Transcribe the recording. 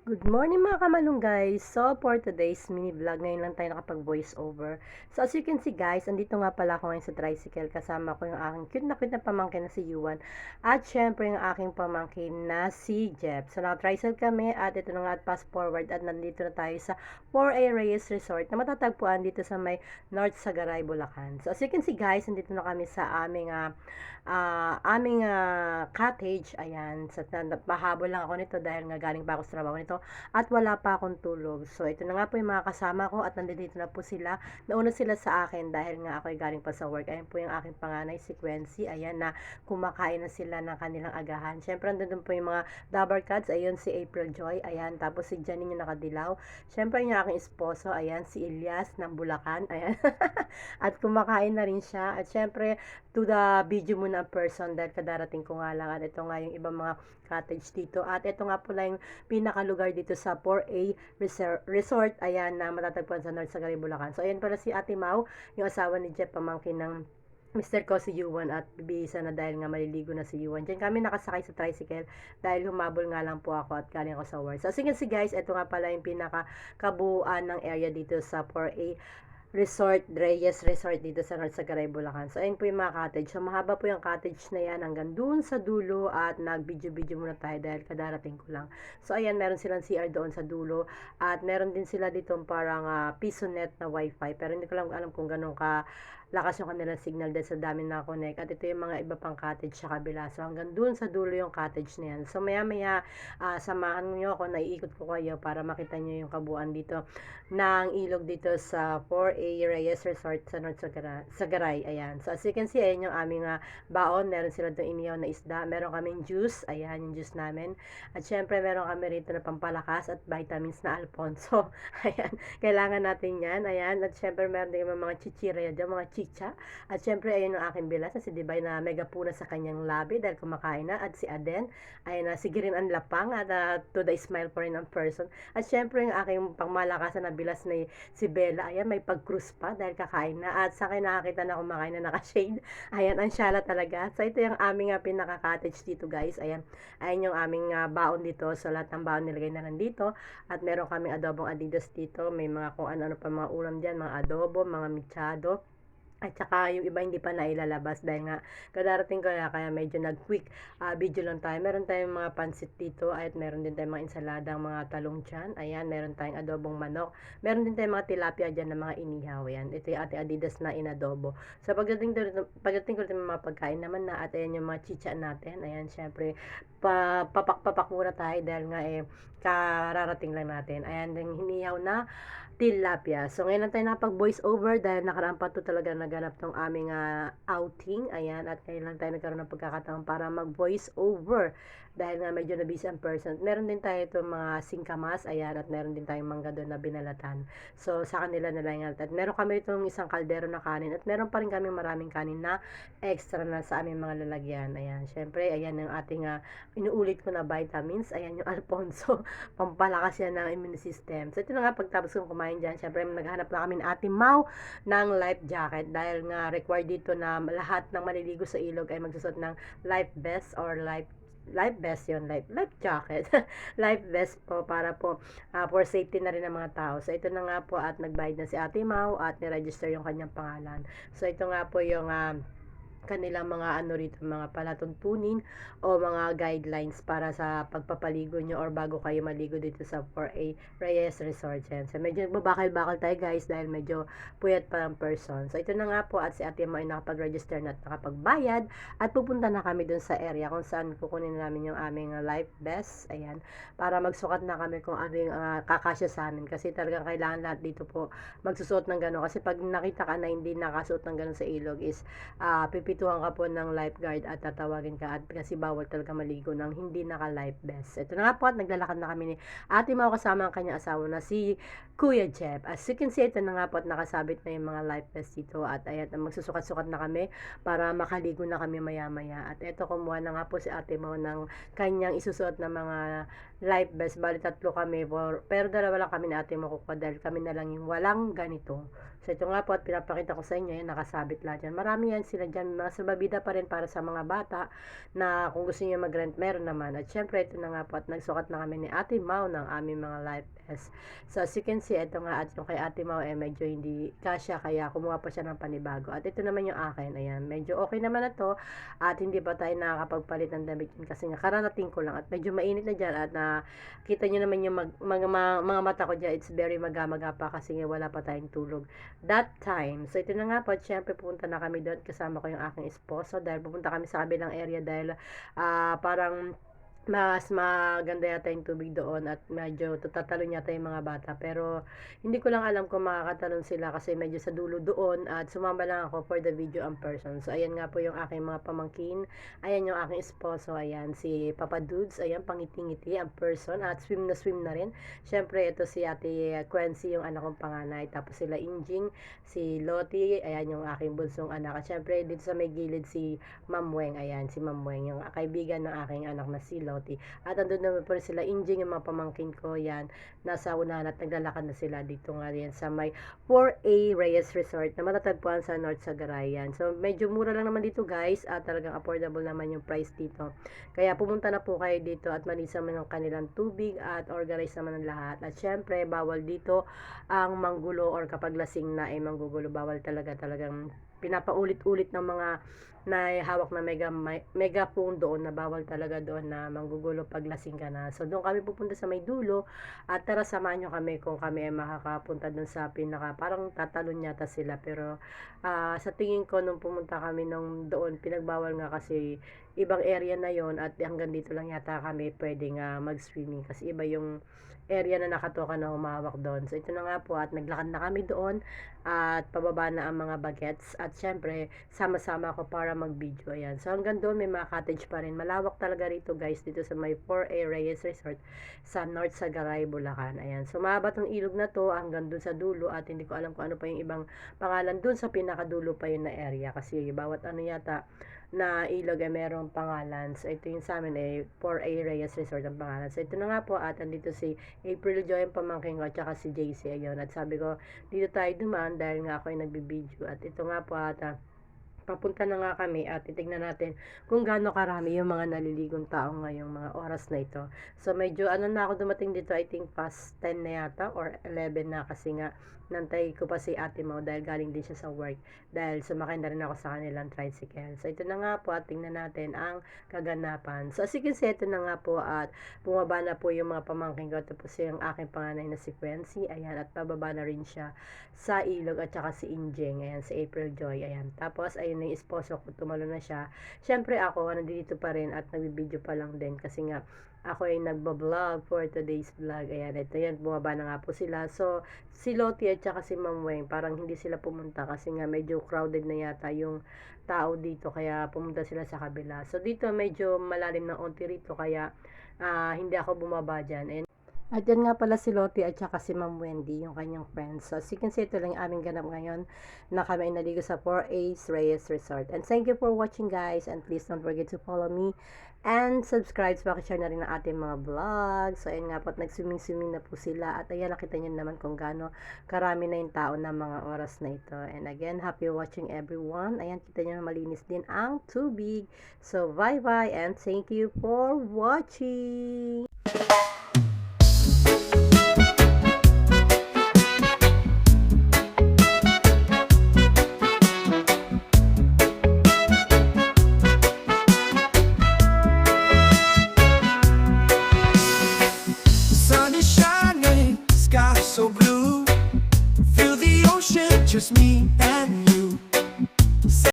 Good morning mga kamalunggay! So, for today's mini vlog, ngayon lang tayo nakapag-voice over. So, as you can see guys, andito nga pala ako ngayon sa tricycle. Kasama ko yung aking cute na pamangkin na si Yuan. At syempre yung aking pamangkin na si Jeff. So, naka-tricycle kami at ito na nga at fast forward at nandito na tayo sa 4A Reyes Resort na matatagpuan dito sa may North Sagaray, Bulacan. So, as you can see guys, andito na kami sa aming cottage. Ayan, mahabol lang ako nito dahil nga galing pa ako sa trabaho nito at wala pa akong tulog. So, ito na nga po yung mga kasama ko at nandito na po sila. Nauna sila sa akin dahil nga ako ay galing pa sa work. Ayan po yung aking panganay, si Quincy. Ayan na kumakain na sila ng kanilang agahan. Siyempre, nandun po yung mga Dabber Cats. Ayun, si April Joy. Ayan, tapos si Janine yung nakadilaw. Siyempre, yung aking esposo. Ayan, si Elias ng Bulacan. Ayan. At kumakain na rin siya. At siyempre, to the video muna ang person dahil kadarating ko nga lang. At ito nga yung ibang mga cottage dito. At ito nga po lang yung pinakalugar dito sa 4A Resort. Ayan, na matatagpuan sa North Sagaray, Bulacan. So, ayan pala si Ate Mau, yung asawa ni Jeff, pamangkin ng Mr. ko si Yuan at bibihisa na dahil nga maliligo na si Yuan. Diyan kami nakasakay sa tricycle dahil humabol nga lang po ako at galing ako sa work. So, sige guys, ito nga pala yung pinaka-kabuuan ng area dito sa 4A Resort, Reyes Resort dito sa North Sagaray, Bulacan. So, ayun po yung mga cottage. So, mahaba po yung cottage na yan hanggang dun sa dulo at nag-video-video muna tayo dahil kadarating ko lang. So, ayan, meron silang CR doon sa dulo at meron din sila dito parang pisonet na wifi. Pero hindi ko lang alam kung ganun ka lakas yung kanilang signal dahil sa dami na connect. At ito yung mga iba pang cottage sa kabila. So, hanggang dun sa dulo yung cottage na yan. So, maya-maya, samahan nyo ako, naiikot ko kayo para makita nyo yung kabuuan dito ng ilog dito sa 4A Reyes Resort sa North Sagaray. Ayan. So, as you can see, ayan yung aming baon. Meron sila doon inihaw na isda. Meron kaming juice. Ayan yung juice namin. At syempre, meron kami rito na pampalakas at vitamins na Alfonso. Ayan. Kailangan natin yan. Ayan. At syempre, meron din mga chichira dyan, mga chicha. At syempre, ayan yung aking bilas na si Dibay na mega puna sa kanyang labi dahil kumakain na. At si Aden, ayan na si Girin Anlapang at to the smile for in person. At syempre, yung aking pangmalakasan na bilas na si Bella. Ayan, may pag-cruise pa dahil kakain na. At sa akin nakakita na kumakain na naka-shade. Ayan, ang syala talaga. So, ito yung aming pinaka-cottage dito, guys. Ayan, ayan yung aming baon dito. So, lahat ng baon nilagay na nandito. At meron kaming adobong Adidas dito. May mga kung ano-ano pa mga ulam dyan. Mga adobo, mga michado. At saka yung iba hindi pa nailalabas dahil nga kadarating ko kaya medyo nag-quick video lang tayo. Meron tayong mga pansit dito at meron din tayong mga ensaladang mga talong dyan. Ayan, meron tayong adobong manok. Meron din tayong mga tilapia dyan na mga inihaw. Ayan, ito yung ating Adidas na inadobo. So pagdating ko dito mga pagkain naman na at ayan yung mga chicha natin. Ayan, syempre papak muna tayo dahil nga kararating lang natin. Ayan, yung hinihaw na tilapia. So, ngayon lang tayo nakapag-voice over dahil nakaraan pa to talaga naganap tong aming outing. Ayan, at ngayon lang tayo nagkaroon ng pagkakataon para mag-voice over dahil nga medyo na-busy ang person. Meron din tayo itong mga singkamas, ayan, at meron din tayong mangga doon na binalatan. So, sa kanila na lang yan. At meron kami itong isang kaldero na kanin at meron pa rin kami maraming kanin na extra na sa aming mga lalagyan. Ayan, syempre, ayan yung ating inuulit ko na vitamins. Ayan yung Alfonso, pampalakas yan ng immune system. So, ito na nga, pagtapos kong kumain dyan, syempre, naghahanap na kami ng Ate Mau ng life jacket dahil nga required dito na lahat ng maliligo sa ilog ay magsusot ng life vest or life vest yun, life jacket, life vest po para po for safety na rin ng mga tao. So, ito na nga po at nagbayad na si Ate Mau at niregister yung kanyang pangalan. So, ito nga po yung kanilang mga rito, mga palatuntunin o mga guidelines para sa pagpapaligo nyo or bago kayo maligo dito sa 4A Reyes Resort. So, medyo babakal-bakal tayo guys dahil medyo puyat pa ng person. So, ito na nga po at si Ate Mo ay nakapag-register na at nakapagbayad at pupunta na kami dun sa area kung saan kukunin namin yung aming life vest. Ayan, para magsukat na kami kung ano yung kakasya sa amin kasi talagang kailangan lahat dito po magsusuot ng gano'n kasi pag nakita ka na hindi nakasuot ng gano'n sa ilog is pipituhan ka po ng lifeguard at tatawagin ka at kasi bawal talaga maligo ng hindi naka-life vest. Ito na nga po at naglalakad na kami ni Ate Mau kasama ang kanyang asawa na si Kuya Jeff. As you can see, ito na nga po at nakasabit na yung mga life vest dito at ayan, magsusukat-sukat na kami para makaligo na kami maya-maya. At ito, kumuha na nga po si Ate Mau ng kanyang isusuot na mga life vest. Bali, 3 kami, pero 2 lang kami ni Ate Mau kukuha dahil kami na lang yung walang ganito. So, ito nga po at pinapakita ko sa inyo, yan, nakasabit lahat yan. Marami yan sila dyan, mga salbabida pa rin para sa mga bata na kung gusto niyo mag-rent, meron naman. At syempre, ito na nga po at nagsukat na kami ni Ate Mau ng aming mga life vest. So, as you can see, ito nga at yung kay Ate Mau medyo hindi kasya kaya kumuha pa siya ng panibago. At ito naman yung akin, ayan, medyo okay naman na to at hindi pa tayo nakakapagpalit ng damit yun kasi nga kararating ko lang at medyo mainit na dyan at kita nyo naman yung mga mata ko dyan, it's very maga-maga pa kasi nga wala pa tayong tulog that time. So, ito na nga po, at syempre pupunta na kami doon kasama ko yung aking esposo dahil pupunta kami sa kabilang area dahil parang mas maganda yata yung tubig doon at medyo tatalon yata yung mga bata. Pero hindi ko lang alam kung makakatalon sila kasi medyo sa dulo doon at sumama lang ako for the video in person. So, ayan nga po yung aking mga pamangkin. Ayan yung aking esposo. Ayan, si Papa Dudes. Ayan, pangiti-ngiti ang person at swim na rin. Syempre, ito si Ate Quincy, yung anak kong panganay. Tapos sila Injing, si Lottie. Ayan yung aking bunsong anak. At syempre, dito sa may gilid si Ma'am Weng. Ayan, si Ma'am Weng, yung kaibigan ng aking anak na si Lottie. At andun naman po sila Injing, yung mga pamangkin ko yan, nasa unahan at naglalakad na sila dito nga yan sa may 4A Reyes Resort na matatagpuan sa North Sagaray yan. So medyo mura lang naman dito guys at talagang affordable naman yung price dito. Kaya pumunta na po kayo dito at malinis naman ang kanilang tubig at organize naman ang lahat. At syempre bawal dito ang manggulo or kapag lasing na manggugulo, bawal talagang pinapaulit-ulit ng mga na hawak na megaphone doon na bawal talaga doon na manggugulo pag lasing ka na. So doon kami pupunta sa may dulo at tara samahan nyo kami kung kami ay makakapunta doon sa pinaka parang tatalon yata sila pero sa tingin ko nung pumunta kami nung doon pinagbawal nga kasi ibang area na yon at hanggang dito lang yata kami pwedeng mag-swimming kasi iba yung area na nakatoka na humawak doon. So ito na nga po at naglakad na kami doon at pababa na ang mga bagets at syempre sama-sama ako para mag-video. Ayan. So hanggang doon may mga cottage pa rin. Malawak talaga rito guys dito sa may 4A Reyes Resort sa North Sagaray, Bulacan. Ayan. So mahaba tong ilog na to hanggang doon sa dulo at hindi ko alam kung ano pa yung ibang pangalan doon sa pinakadulo pa yun na area kasi bawat ano yata na ilog ay merong pangalan. So ito yung sa amin 4A Reyes Resort ang pangalan. So ito na nga po at andito si April Joy ang pamangkin ko at saka si JC ayun. At sabi ko dito tayo dumaan dahil nga ako ay nagbibideo at ito nga po at papunta na nga kami at titignan natin kung gaano karami yung mga naliligong tao ngayong mga oras na ito. So medyo ano na ako dumating dito, I think past 10 na yata or 11 na kasi nga nantay ko pa si Ate Mau dahil galing din siya sa work dahil sumakay na rin ako sa kanilang tricycle. So ito na nga po at tingnan natin ang kaganapan. So as you can see, ito na nga po at bumaba na po yung mga pamangkin ko tapos yung aking panganay na si Quincy, ayan, at pababa na rin siya sa ilog at saka si Injing, ayan, si April Joy, ayan. Tapos ayun na yung esposo ko, tumalo na siya. Syempre ako, nandito pa rin at nagbibideo pa lang din kasi nga ako ay nagbablog for today's vlog. Ayan, ito yan, bumaba na nga po sila. So, si Lottie at saka si Ma'am Weng, parang hindi sila pumunta kasi nga medyo crowded na yata yung tao dito. Kaya pumunta sila sa kabila. So, dito medyo malalim na onti rito kaya hindi ako bumaba dyan. And at yan nga pala si Lottie at saka si Ma'am Wendy, yung kanyang friends. So, as you can see, ito lang yung aming ganap ngayon na kami ay naligo sa 4A Reyes Resort. And thank you for watching guys. And please don't forget to follow me and subscribe. So, pakishare na rin ang ating mga vlogs. So, ayun nga po, at nag-swimming na po sila. At ayan, nakita nyo naman kung gaano karami na yung tao na mga oras na ito. And again, happy watching everyone. Ayan, kita nyo malinis din ang tubig. So, bye-bye and thank you for watching. So blue, feel the ocean, just me and you.